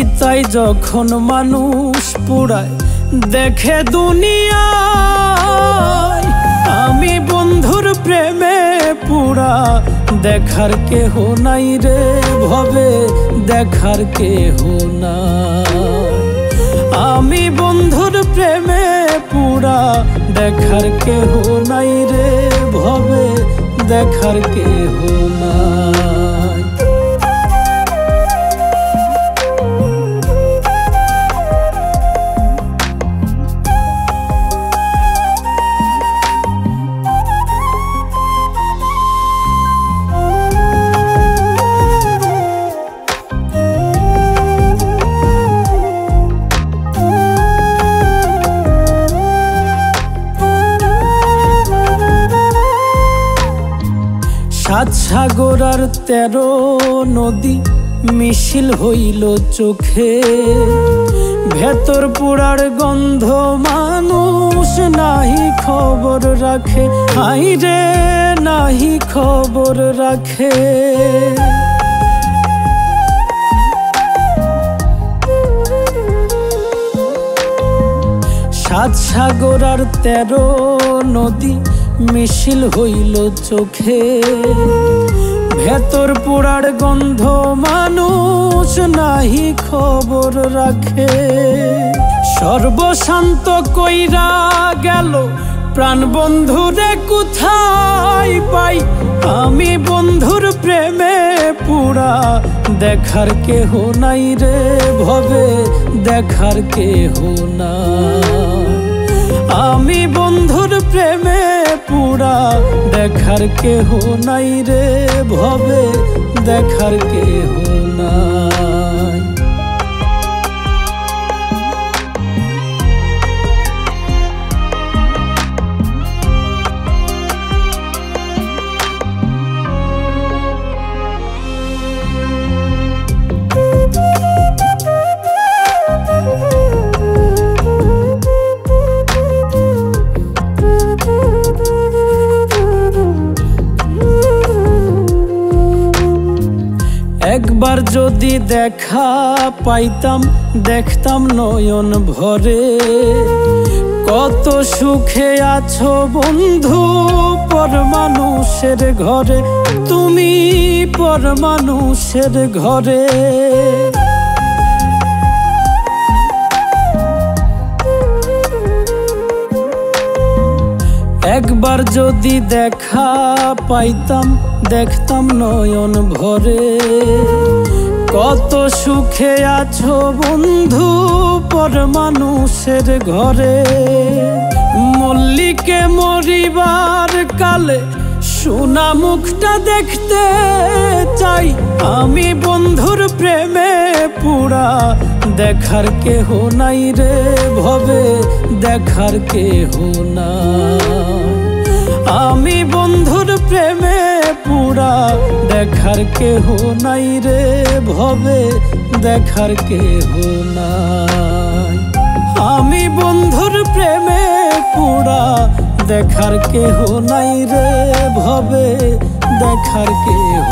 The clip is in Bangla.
চিতায় যখন মানুষ পুরায় দেখে দুনিয়ায়, আমি বন্ধুর প্রেমে পুরা দেখার কেহ নাই রে ভবে, দেখার কেহ নাই। আমি বন্ধুর প্রেমে পুরা দেখার কেহ নাই রে ভবে, দেখার কেহ নাই। সাত সাগর আর 13 নদী মিছিল হইল চোখে, ভেতর পোড়ার গন্ধ মানুষ নাহি খবর রাখে, হাই রে নাহি খবর রাখে। সাত সাগর আর 13 নদী মিছিল হইল চোখে, ভেতর পোড়ার গন্ধ মানুষ নাহি খবর রাখে। সর্বশান্ত কইরা গেল প্রাণ বন্ধুরে কোথায় পাই, আমি বন্ধুর প্রেমে পুরা দেখার কেহ নাই রে ভবে, দেখার কেহ নাই। আমি বন্ধুর প্রেমে পুরা দেখার কেহ নাই রে ভবে, দেখার কেহ নাই। একবার যদি দেখা পাইতাম দেখতাম নয়ন ভরে, কত সুখে আছো বন্ধু পর মানুষের ঘরে, তুমি পর মানুষের ঘরে। একবার যদি দেখা পাইতাম দেখতাম নয়ন ভরে, কত সুখে আছো বন্ধু পর মানুষের ঘরে। মল্লিকে মরিবার কালে সোনা মুখটা দেখতে চাই, আমি বন্ধুর প্রেমে পুরা দেখার কেহ নাই রে ভবে, দেখার কেহ নাই। আমি বন্ধুর প্রেমে পুরা দেখার কেহ নাই রে ভবে, দেখার কেহ নাই। আমি বন্ধুর প্রেমে পুরা দেখার কেহ নাই রে ভবে, দেখার কেহ